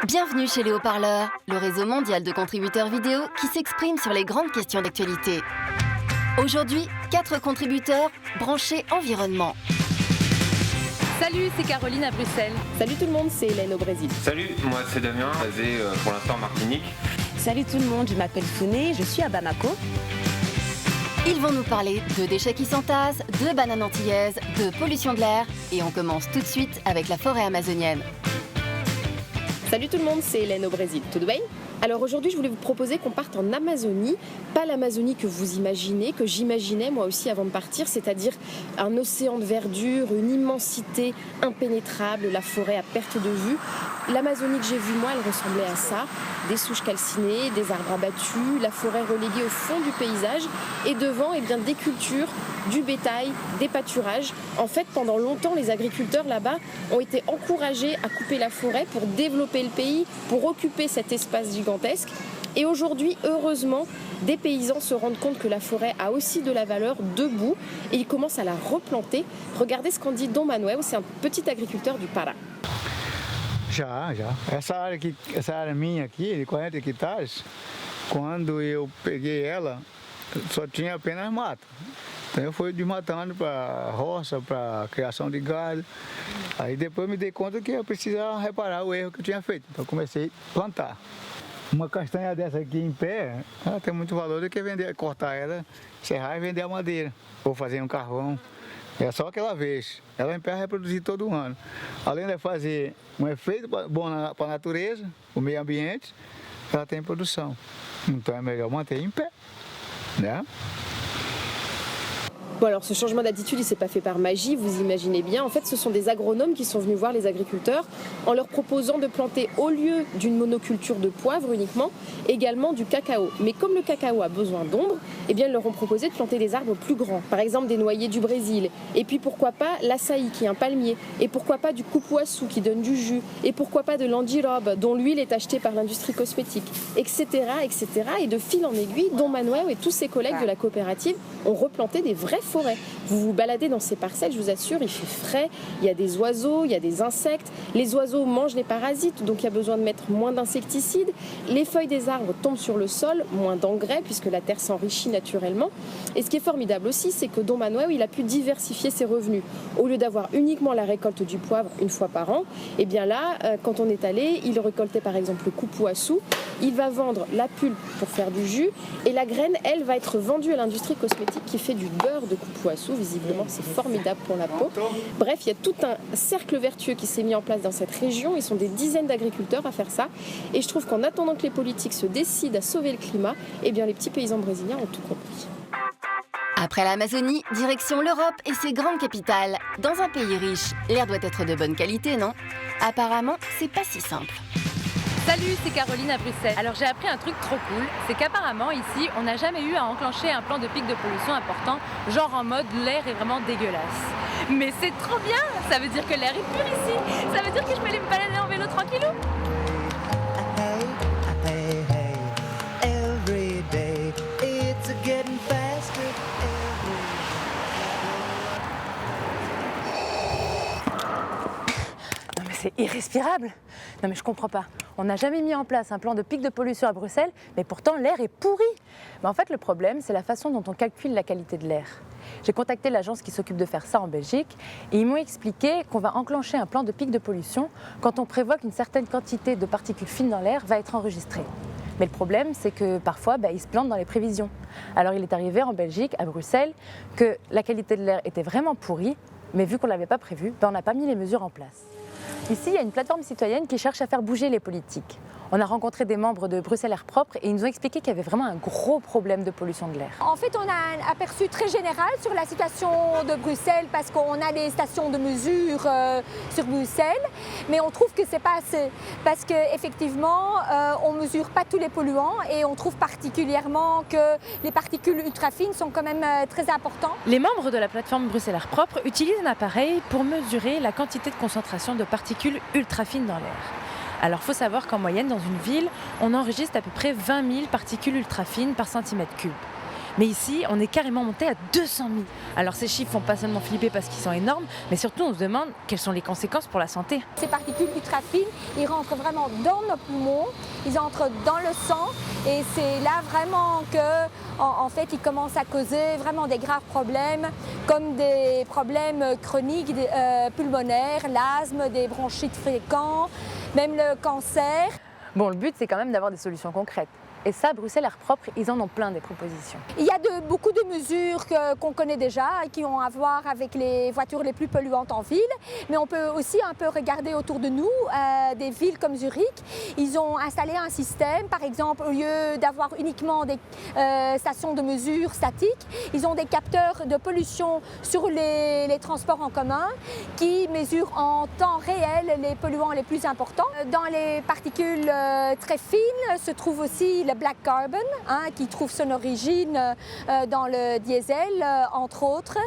Bienvenue chez les Haut-Parleurs, le réseau mondial de contributeurs vidéo qui s'exprime sur les grandes questions d'actualité. Aujourd'hui, 4 contributeurs branchés environnement. Salut, c'est Caroline à Bruxelles. Salut tout le monde, c'est Hélène au Brésil. Salut, moi c'est Damien, basé pour l'instant en Martinique. Salut tout le monde, je m'appelle Founé, je suis à Bamako. Ils vont nous parler de déchets qui s'entassent, de bananes antillaises, de pollution de l'air et on commence tout de suite avec la forêt amazonienne. Salut tout le monde, c'est Hélène au Brésil. Tudo bem? Alors aujourd'hui, je voulais vous proposer qu'on parte en Amazonie, pas l'Amazonie que vous imaginez, que j'imaginais moi aussi avant de partir, c'est-à-dire un océan de verdure, une immensité impénétrable, la forêt à perte de vue. L'Amazonie que j'ai vue moi, elle ressemblait à ça, des souches calcinées, des arbres abattus, la forêt reléguée au fond du paysage et devant, des cultures, du bétail, des pâturages. En fait, pendant longtemps, les agriculteurs là-bas ont été encouragés à couper la forêt pour développer le pays, pour occuper cet espace gigantesque. Et aujourd'hui, heureusement, des paysans se rendent compte que la forêt a aussi de la valeur debout et ils commencent à la replanter. Regardez ce qu'en dit Dom Manuel, c'est un petit agriculteur du Pará. Já. Essa área minha aqui, de 40 hectares, quando eu peguei ela, só tinha apenas mato. Então eu fui desmatando para roça, para criação de gado. Aí depois me dei conta que eu precisava reparar o erro que eu tinha feito. Então comecei a plantar. Uma castanha dessa aqui em pé, ela tem muito valor do que vender, cortar ela, serrar e vender a madeira, ou fazer um carvão. É só aquela vez. Ela em pé vai reproduzir todo ano. Além de fazer um efeito bom para a natureza, o meio ambiente, ela tem produção. Então é melhor manter em pé, né? Bon alors ce changement d'attitude il ne s'est pas fait par magie, vous imaginez bien. En fait ce sont des agronomes qui sont venus voir les agriculteurs en leur proposant de planter au lieu d'une monoculture de poivre uniquement, également du cacao. Mais comme le cacao a besoin d'ombre, eh bien ils leur ont proposé de planter des arbres plus grands. Par exemple des noyers du Brésil, et puis pourquoi pas l'açaï qui est un palmier, et pourquoi pas du cupuaçu qui donne du jus, et pourquoi pas de l'andirobe dont l'huile est achetée par l'industrie cosmétique, etc., etc. Et de fil en aiguille, Dom Manuel et tous ses collègues de la coopérative ont replanté des vraies forêt. Vous vous baladez dans ces parcelles, je vous assure, il fait frais, il y a des oiseaux, il y a des insectes. Les oiseaux mangent les parasites, donc il y a besoin de mettre moins d'insecticides. Les feuilles des arbres tombent sur le sol, moins d'engrais puisque la terre s'enrichit naturellement. Et ce qui est formidable aussi, c'est que Dom Manuel, il a pu diversifier ses revenus. Au lieu d'avoir uniquement la récolte du poivre une fois par an, et bien là, quand on est allé, il récoltait par exemple le cupuaçu. Il va vendre la pulpe pour faire du jus et la graine, elle, va être vendue à l'industrie cosmétique qui fait du beurre de cupuaçu. Visiblement, c'est formidable pour la peau. Bref, il y a tout un cercle vertueux qui s'est mis en place dans cette région. Ils sont des dizaines d'agriculteurs à faire ça. Et je trouve qu'en attendant que les politiques se décident à sauver le climat, eh bien, les petits paysans brésiliens ont tout compris. Après l'Amazonie, direction l'Europe et ses grandes capitales. Dans un pays riche, l'air doit être de bonne qualité, non? Apparemment, c'est pas si simple. Salut, c'est Caroline à Bruxelles. Alors j'ai appris un truc trop cool, c'est qu'apparemment ici, on n'a jamais eu à enclencher un plan de pic de pollution important, genre en mode l'air est vraiment dégueulasse. Mais c'est trop bien, ça veut dire que l'air est pur ici, ça veut dire que je peux aller me balader en vélo tranquillou. Non mais c'est irrespirable. Non mais je comprends pas. On n'a jamais mis en place un plan de pic de pollution à Bruxelles, mais pourtant l'air est pourri. Mais en fait le problème, c'est la façon dont on calcule la qualité de l'air. J'ai contacté l'agence qui s'occupe de faire ça en Belgique et ils m'ont expliqué qu'on va enclencher un plan de pic de pollution quand on prévoit qu'une certaine quantité de particules fines dans l'air va être enregistrée. Mais le problème, c'est que parfois, ils se plantent dans les prévisions. Alors il est arrivé en Belgique, à Bruxelles, que la qualité de l'air était vraiment pourrie, mais vu qu'on ne l'avait pas prévu, on n'a pas mis les mesures en place. Ici, il y a une plateforme citoyenne qui cherche à faire bouger les politiques. On a rencontré des membres de Bruxelles Air Propre et ils nous ont expliqué qu'il y avait vraiment un gros problème de pollution de l'air. En fait, on a un aperçu très général sur la situation de Bruxelles parce qu'on a des stations de mesure sur Bruxelles, mais on trouve que c'est pas assez parce qu'effectivement, on ne mesure pas tous les polluants et on trouve particulièrement que les particules ultra fines sont quand même très importantes. Les membres de la plateforme Bruxelles Air Propre utilisent un appareil pour mesurer la quantité de concentration de particules ultra fines dans l'air. Alors il faut savoir qu'en moyenne, dans une ville, on enregistre à peu près 20 000 particules ultra fines par centimètre cube. Mais ici, on est carrément monté à 200 000. Alors ces chiffres font pas seulement flipper parce qu'ils sont énormes, mais surtout on se demande quelles sont les conséquences pour la santé. Ces particules ultra fines, ils rentrent vraiment dans nos poumons, ils entrent dans le sang et c'est là vraiment que, en fait, ils commencent à causer vraiment des graves problèmes, comme des problèmes chroniques pulmonaires, l'asthme, des bronchites fréquents, même le cancer. Bon, le but c'est quand même d'avoir des solutions concrètes. Et ça, Bruxelles Air Propre, ils en ont plein des propositions. Il y a beaucoup de mesures qu'on connaît déjà et qui ont à voir avec les voitures les plus polluantes en ville. Mais on peut aussi un peu regarder autour de nous, des villes comme Zurich. Ils ont installé un système, par exemple, au lieu d'avoir uniquement des stations de mesure statiques, ils ont des capteurs de pollution sur les transports en commun qui mesurent en temps réel les polluants les plus importants. Dans les particules très fines se trouve aussi le black carbon, qui trouve son origine dans le diesel, entre autres.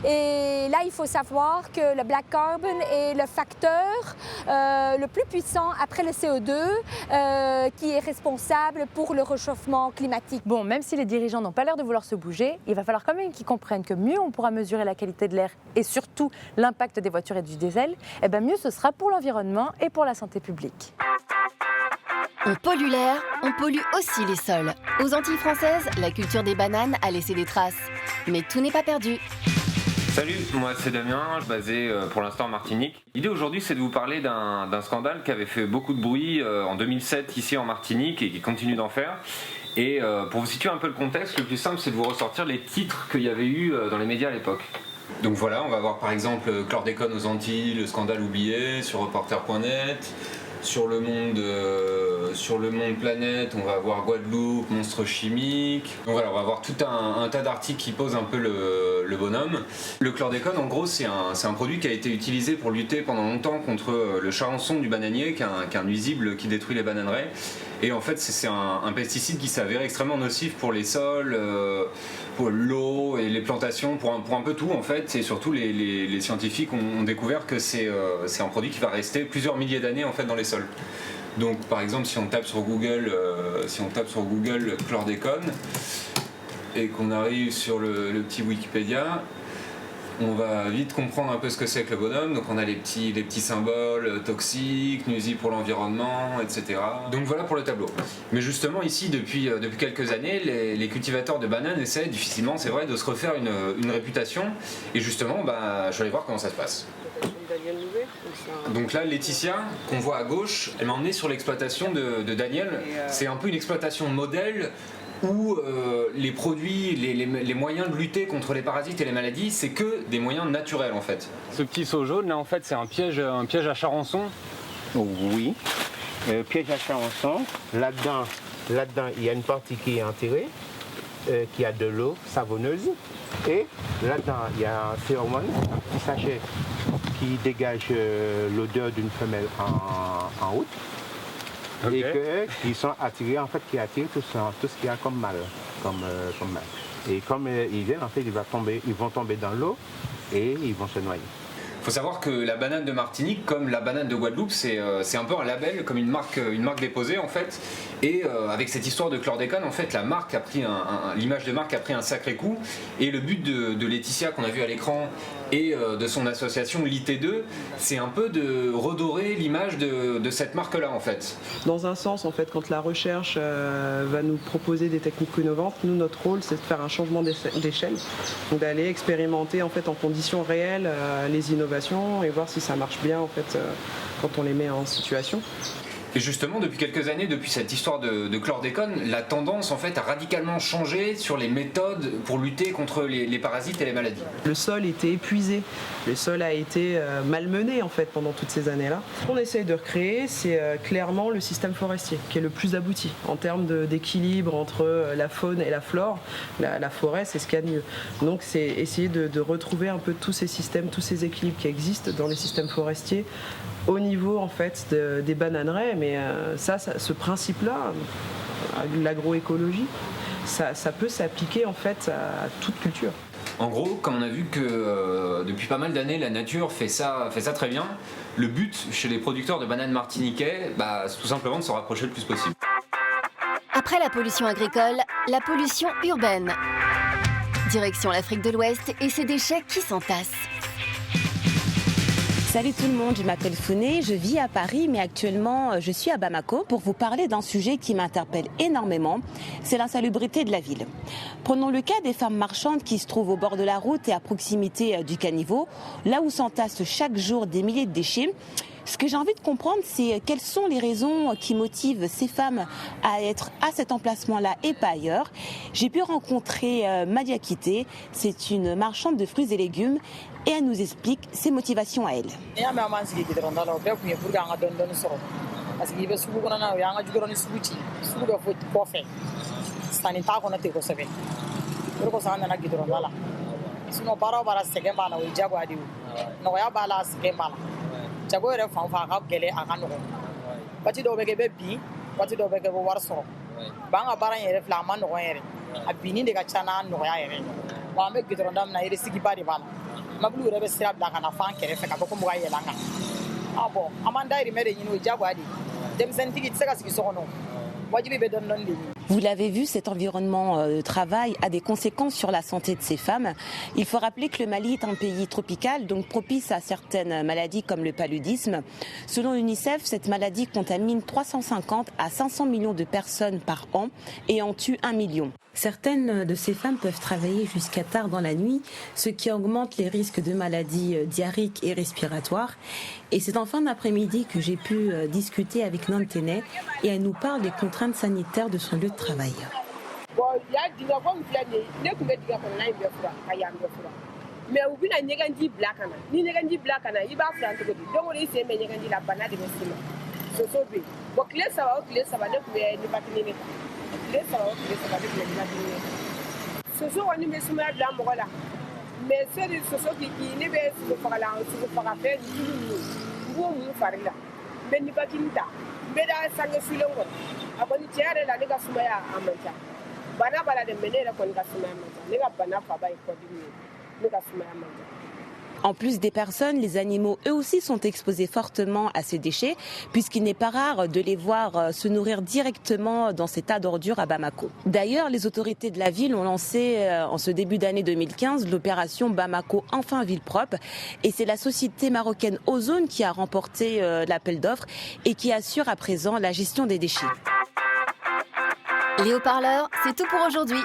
Et là, il faut savoir que le black carbon est le facteur le plus puissant après le CO2 qui est responsable pour le réchauffement climatique. Bon, même si les dirigeants n'ont pas l'air de vouloir se bouger, il va falloir quand même qu'ils comprennent que mieux on pourra mesurer la qualité de l'air et surtout l'impact des voitures et du diesel, et bien mieux ce sera pour l'environnement et pour la santé publique. On pollue l'air, on pollue aussi les sols. Aux Antilles françaises, la culture des bananes a laissé des traces. Mais tout n'est pas perdu. Salut, moi c'est Damien, basé pour l'instant en Martinique. L'idée aujourd'hui c'est de vous parler d'un scandale qui avait fait beaucoup de bruit en 2007 ici en Martinique et qui continue d'en faire. Et pour vous situer un peu le contexte, le plus simple c'est de vous ressortir les titres qu'il y avait eu dans les médias à l'époque. Donc voilà, on va voir par exemple chlordécone aux Antilles, le scandale oublié sur reporter.net. Sur le monde Planète, on va voir Guadeloupe, monstre chimique. Donc voilà, on va voir tout un tas d'articles qui posent un peu le bonhomme. Le chlordécone, en gros, c'est un produit qui a été utilisé pour lutter pendant longtemps contre le charançon du bananier, qui est un nuisible qui détruit les bananeraies. Et en fait, c'est un pesticide qui s'est avéré extrêmement nocif pour les sols, pour l'eau et les plantations, pour un peu tout en fait. Et surtout, les scientifiques ont découvert que c'est un produit qui va rester plusieurs milliers d'années en fait dans les sols. Donc, par exemple, si on tape sur Google chlordécone et qu'on arrive sur le petit Wikipédia, on va vite comprendre un peu ce que c'est que le bonhomme. Donc on a les petits symboles toxiques, nuisibles pour l'environnement, etc. Donc voilà pour le tableau. Mais justement ici, depuis quelques années, les cultivateurs de bananes essaient difficilement, c'est vrai, de se refaire une réputation. Et justement, je suis allé voir comment ça se passe. Donc là, Laetitia, qu'on voit à gauche, elle m'a emmené sur l'exploitation de Daniel. C'est un peu une exploitation modèle où les produits, les moyens de lutter contre les parasites et les maladies, c'est que des moyens naturels en fait. Ce petit seau jaune là en fait c'est un piège à charançon. Oui, piège à charançon. Là-dedans, il y a une partie qui est enterrée, qui a de l'eau savonneuse. Et là-dedans, il y a un phéromone, un petit sachet qui dégage l'odeur d'une femelle en haute. Okay. Et qui sont attirés, en fait, qui attirent tout ce qu'il y a comme mal. Et comme ils viennent, en fait, ils vont tomber dans l'eau et ils vont se noyer. Il faut savoir que la banane de Martinique, comme la banane de Guadeloupe, c'est un peu un label, comme une marque déposée en fait. Et avec cette histoire de chlordécone, en fait, la marque a pris l'image de marque a pris un sacré coup. Et le but de Laetitia qu'on a vu à l'écran et de son association l'IT2, c'est un peu de redorer l'image de cette marque-là en fait. Dans un sens, en fait, quand la recherche va nous proposer des techniques innovantes, nous, notre rôle, c'est de faire un changement d'échelle, donc d'aller expérimenter en fait en conditions réelles les innovations et voir si ça marche bien en fait quand on les met en situation. Et justement, depuis quelques années, depuis cette histoire de chlordécone, la tendance en fait a radicalement changé sur les méthodes pour lutter contre les parasites et les maladies. Le sol était épuisé, le sol a été malmené en fait pendant toutes ces années-là. Ce qu'on essaye de recréer, c'est clairement le système forestier qui est le plus abouti en termes d'équilibre entre la faune et la flore. La forêt, c'est ce qu'il y a de mieux. Donc c'est essayer de retrouver un peu tous ces systèmes, tous ces équilibres qui existent dans les systèmes forestiers au niveau en fait des bananeraies, mais ce principe-là, l'agroécologie, ça peut s'appliquer en fait à toute culture. En gros, comme on a vu que depuis pas mal d'années la nature fait ça très bien, le but chez les producteurs de bananes martiniquais, c'est tout simplement de se rapprocher le plus possible. Après la pollution agricole, la pollution urbaine. Direction l'Afrique de l'Ouest et ses déchets qui s'entassent. Salut tout le monde, je m'appelle Founé, je vis à Paris mais actuellement je suis à Bamako pour vous parler d'un sujet qui m'interpelle énormément, c'est l'insalubrité de la ville. Prenons le cas des femmes marchandes qui se trouvent au bord de la route et à proximité du caniveau, là où s'entassent chaque jour des milliers de déchets. Ce que j'ai envie de comprendre, c'est quelles sont les raisons qui motivent ces femmes à être à cet emplacement-là et pas ailleurs. J'ai pu rencontrer Madia Kité, c'est une marchande de fruits et légumes, et elle nous explique ses motivations à elle. jago yɛrɛ fan fa ka gɛlɛ a ka nɔgɔn waati dɔw bɛ kɛ bɛ bin waati dɔw bɛ kɛ bɛ wari sɔrɔ b'an ka baara in yɛrɛ filɛ a ma nɔgɔn yɛrɛ a binni de ka ca n'a nɔgɔya yɛrɛ wa an bɛ gidɔrɔn da min na yɛrɛsigiba de b'a la mobili yɛrɛ bɛ sira bila ka na fan kɛrɛfɛ ka bɔ ko mɔgɔ ka yɛlɛ an kan bon an m'an dayirimɛ de ɲini o ye diyagoya de ye denmisɛnnintigi tɛ se ka sigi so kɔnɔ wajibi bɛ dɔɔni dɔɔni de ɲini. Vous l'avez vu, cet environnement de travail a des conséquences sur la santé de ces femmes. Il faut rappeler que le Mali est un pays tropical, donc propice à certaines maladies comme le paludisme. Selon l'UNICEF, cette maladie contamine 350 à 500 millions de personnes par an et en tue 1 million. Certaines de ces femmes peuvent travailler jusqu'à tard dans la nuit, ce qui augmente les risques de maladies diarrhéiques et respiratoires. Et c'est en fin d'après-midi que j'ai pu discuter avec Nantene et elle nous parle des contraintes sanitaires de son lieu de travail. Mais u bɛna ɲɛgɛnji bila ka na ni ɲɛgɛnji bila ka na I b'a furan cogo di donc o de I sen bɛ ɲɛgɛnji la bana de bɛ s'i ma soso bɛ yen bon tile 3 o tile 3 ne tun bɛ nibatini de ta tile 3 o tile 3 ne tun bɛ nibatini de ta soso kɔni bɛ sumaya bila mɔgɔ la mais seri soso k'i kin ne bɛ soso fagafɛn tulu ninnu n b'o mun fari la n bɛ nibatini ta n bɛ da sange filen kɔnɔ a kɔni tiɲɛ yɛrɛ la ne ka sumaya a man ca bana b'a la dɛ mais ne yɛrɛ kɔni ka sumaya man ca ne ka bana faba ye kɔdimi ye. En plus des personnes, les animaux eux aussi sont exposés fortement à ces déchets puisqu'il n'est pas rare de les voir se nourrir directement dans ces tas d'ordures à Bamako. D'ailleurs, les autorités de la ville ont lancé en ce début d'année 2015 l'opération Bamako Enfin Ville Propre et c'est la société marocaine Ozone qui a remporté l'appel d'offres et qui assure à présent la gestion des déchets. Les haut-parleurs, c'est tout pour aujourd'hui.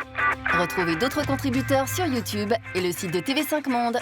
Retrouvez d'autres contributeurs sur YouTube et le site de TV5 Monde.